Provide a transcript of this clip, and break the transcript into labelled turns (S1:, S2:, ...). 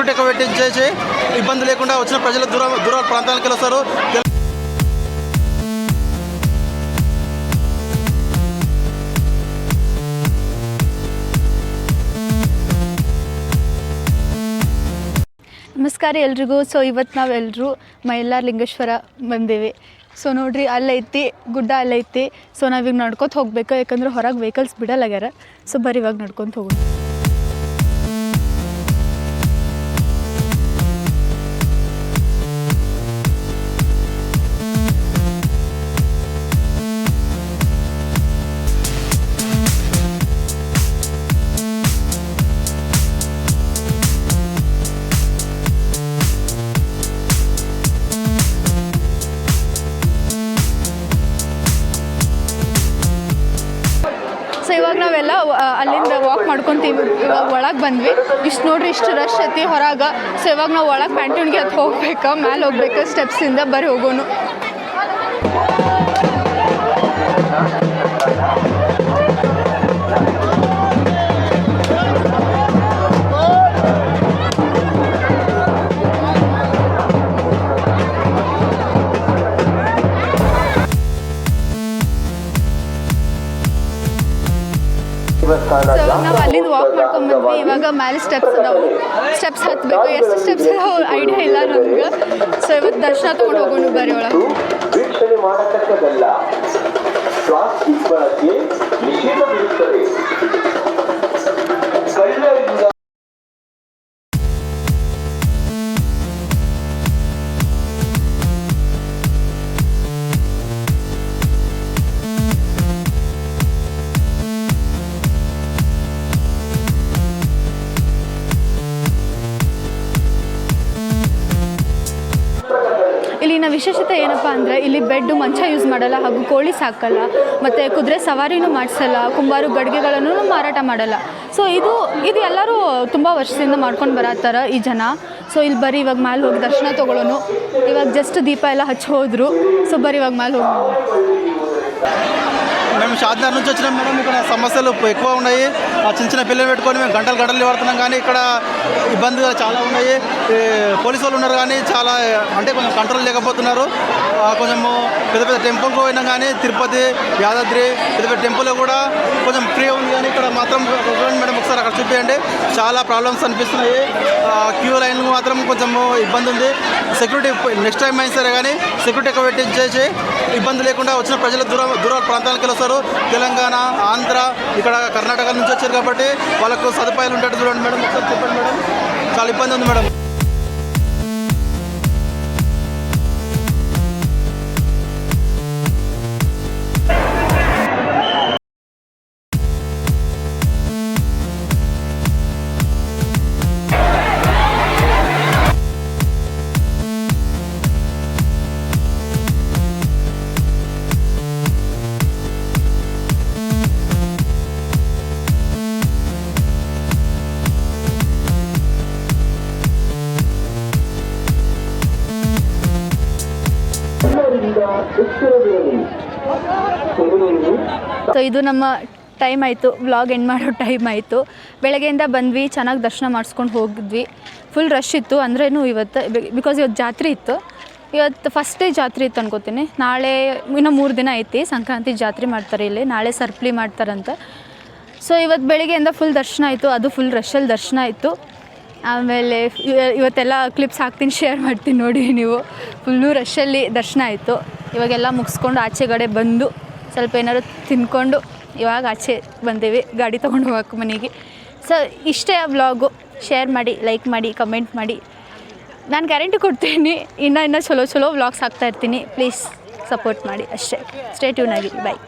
S1: Security ఎక్కువ పెట్టించేసి ఇబ్బంది లేకుండా వచ్చిన ప్రజలు దూర ప్రాంతాలకు వస్తారు.
S2: ನಮಸ್ಕಾರ ಎಲ್ರಿಗೂ. ಸೊ ಇವತ್ತು ನಾವೆಲ್ಲರೂ ಮೈಲಾರ ಲಿಂಗೇಶ್ವರ ಬಂದೀವಿ. ಸೊ ನೋಡ್ರಿ ಅಲ್ಲೈತಿ ಗುಡ್ಡ ಅಲ್ಲೈತಿ. ಸೊ ನಾವೀಗ ನಡ್ಕೊತ ಹೋಗ್ಬೇಕು, ಯಾಕಂದ್ರೆ ಹೊರಗೆ ವೆಹಿಕಲ್ಸ್ ಬಿಡಲ್ಲಾಗ್ಯಾರ. ಸೊ ಬರೀ ಇವಾಗ ನಡ್ಕೊತ ಹೋಗೋಣ. ಸೊ ಇವಾಗ ನಾವೆಲ್ಲ ಅಲ್ಲಿಂದ ವಾಕ್ ಮಾಡ್ಕೊತೀವಿ. ಇವಾಗ ಒಳಗೆ ಬಂದ್ವಿ. ಇಷ್ಟು ನೋಡ್ರಿ, ಇಷ್ಟು ರಶ್ ಐತಿ ಹೊರಗೆ. ಸೊ ಇವಾಗ ನಾವು ಒಳಗೆ ಪ್ಯಾಂಟೂನ್ಗೆ ಅದು ಹೋಗ್ಬೇಕಾ, ಮ್ಯಾಲೆ ಹೋಗ್ಬೇಕಾ ಸ್ಟೆಪ್ಸಿಂದ. ಬರೀ ಹೋಗೋನು. ಸೊ ನಾವು ಅಲ್ಲಿಂದ ವಾಕ್ ಮಾಡ್ಕೊಂಡ್ಬಂದ್ವಿ. ಇವಾಗ ಮೇಲೆ ಸ್ಟೆಪ್ಸ್ ಅದಾವು, ಸ್ಟೆಪ್ಸ್ ಹತ್ತಬೇಕು. ಎಷ್ಟು ಸ್ಟೆಪ್ಸ್ ಅದಾವು ಐಡಿಯಾ ಇಲ್ಲ ನಮ್ಗೆ. ಸೊ ಇವತ್ತು ದರ್ಶನ ತೊಗೊಂಡು ಹೋಗೋಣ ಬರೀ ಒಳಗೆ.
S3: ವೀಕ್ಷಣೆ ಮಾಡತಕ್ಕದಲ್ಲ, ಪ್ಲಾಸ್ಟಿಕ್ ಬಳಕೆ ನಿಷೇಧವಿರುತ್ತದೆ.
S2: ಇಲ್ಲಿನ ವಿಶೇಷತೆ ಏನಪ್ಪ ಅಂದರೆ ಇಲ್ಲಿ ಬೆಡ್ಡು ಮಂಚ ಯೂಸ್ ಮಾಡಲ್ಲ, ಹಾಗೂ ಕೋಳಿ ಸಾಕಲ್ಲ, ಮತ್ತು ಕುದುರೆ ಸವಾರಿನೂ ಮಾಡಿಸಲ್ಲ, ಕುಂಬಾರು ಗಡಿಗೆಗಳನ್ನು ಮಾರಾಟ ಮಾಡಲ್ಲ. ಸೊ ಇದು ಎಲ್ಲರೂ ತುಂಬ ವರ್ಷದಿಂದ ಮಾಡ್ಕೊಂಡು ಬರತ್ತಾರ ಈ ಜನ. ಸೊ ಇಲ್ಲಿ ಬರೀ ಇವಾಗ ಮ್ಯಾಲೆ ಹೋಗಿ ದರ್ಶನ ತೊಗೊಳ್ಳೋನು. ಇವಾಗ ಜಸ್ಟ್ దీప ಎಲ್ಲ ಹಚ್ಚಿ ಹೋದರು. సో బరి ఇవాగ మ్యాల్
S1: మేము షాద్నగర్ నుంచి వచ్చినాం మేడం. ఇక్కడ సమస్యలు ఎక్కువ ఉన్నాయి. చిన్న చిన్న పిల్లలు పెట్టుకొని మేము గంటలు పడుతున్నాం, కానీ ఇక్కడ ఇబ్బందులు చాలా ఉన్నాయి. పోలీసు వాళ్ళు ఉన్నారు, కానీ చాలా అంటే కొంచెం కంట్రోల్ లేకపోతున్నారు. కొంచెము పెద్ద టెంపుల్కి పోయినా కానీ తిరుపతి, యాదాద్రి పెద్ద టెంపుల్లో కూడా కొంచెం ఫ్రీ ఉంది, కానీ ఇక్కడ మాత్రం మేడం ఒకసారి అక్కడ చూపించండి. చాలా ప్రాబ్లమ్స్ అనిపిస్తున్నాయి. క్యూ లైన్లు మాత్రం కొంచెము ఇబ్బంది ఉంది. సెక్యూరిటీ నెక్స్ట్ టైం అయినా సరే కానీ సెక్యూరిటీ ఎక్కువ పెట్టించేసి ఇబ్బంది లేకుండా వచ్చిన ప్రజలు దూర ప్రాంతాలకు వస్తారు. తెలంగాణ, ఆంధ్ర, ఇక్కడ కర్ణాటక నుంచి వచ్చారు కాబట్టి వాళ్ళకు సదుపాయాలు ఉంటాయి. చూడండి మేడం, ఒకసారి చెప్పండి మేడం. చాలా ఇబ్బంది ఉంది మేడం.
S2: ಸೊ ಇದು ನಮ್ಮ ಟೈಮ್ ಆಯಿತು, ವ್ಲಾಗ್ ಎಂಡ್ ಮಾಡೋ ಟೈಮ್ ಆಯಿತು. ಬೆಳಗ್ಗೆಯಿಂದ ಬಂದ್ವಿ, ಚೆನ್ನಾಗಿ ದರ್ಶನ ಮಾಡಿಸ್ಕೊಂಡು ಹೋಗಿದ್ವಿ. ಫುಲ್ ರಶ್ ಇತ್ತು ಅಂದ್ರೇನು ಇವತ್ತು, ಬಿಕಾಸ್ ಇವತ್ತು ಜಾತ್ರೆ ಇತ್ತು. ಇವತ್ತು ಫಸ್ಟ್ ಡೇ ಜಾತ್ರೆ ಇತ್ತು ಅನ್ಕೋತೀನಿ. ನಾಳೆ ಇನ್ನೂ 3 ದಿನ ಐತಿ, ಸಂಕ್ರಾಂತಿ ಜಾತ್ರೆ ಮಾಡ್ತಾರೆ ಇಲ್ಲಿ. ನಾಳೆ ಸರ್ಪ್ಲಿ ಮಾಡ್ತಾರಂತೆ. ಸೊ ಇವತ್ತು ಬೆಳಗ್ಗೆಯಿಂದ ಫುಲ್ ದರ್ಶನ ಆಯಿತು. ಅದು ಫುಲ್ ರಶಲ್ಲಿ ದರ್ಶನ ಆಯಿತು. ಆಮೇಲೆ ಇವತ್ತೆಲ್ಲ ಕ್ಲಿಪ್ಸ್ ಹಾಕ್ತೀನಿ, ಶೇರ್ ಮಾಡ್ತೀನಿ ನೋಡಿ ನೀವು. ಫುಲ್ಲು ರಶಲ್ಲಿ ದರ್ಶನ ಆಯಿತು. ಇವಾಗೆಲ್ಲ ಮುಗಿಸ್ಕೊಂಡು ಆಚೆಗಡೆ ಬಂದು ಸ್ವಲ್ಪ ಏನಾದ್ರು ತಿಂದ್ಕೊಂಡು ಇವಾಗ ಆಚೆ ಬಂದೀವಿ ಗಾಡಿ ತೊಗೊಂಡು ಹೋಗೋಕೆ ಮನೆಗೆ. ಸೊ ಇಷ್ಟೇ ವ್ಲಾಗು. ಶೇರ್ ಮಾಡಿ, ಲೈಕ್ ಮಾಡಿ, ಕಮೆಂಟ್ ಮಾಡಿ. ನಾನು ಗ್ಯಾರಂಟಿ ಕೊಡ್ತೀನಿ, ಇನ್ನೂ ಚಲೋ ವ್ಲಾಗ್ಸ್ ಹಾಕ್ತಾಯಿರ್ತೀನಿ. ಪ್ಲೀಸ್ ಸಪೋರ್ಟ್ ಮಾಡಿ ಅಷ್ಟೇ. ಸ್ಟೇ ಟ್ಯೂನ್ ಆಗಿರಿ. ಬಾಯ್.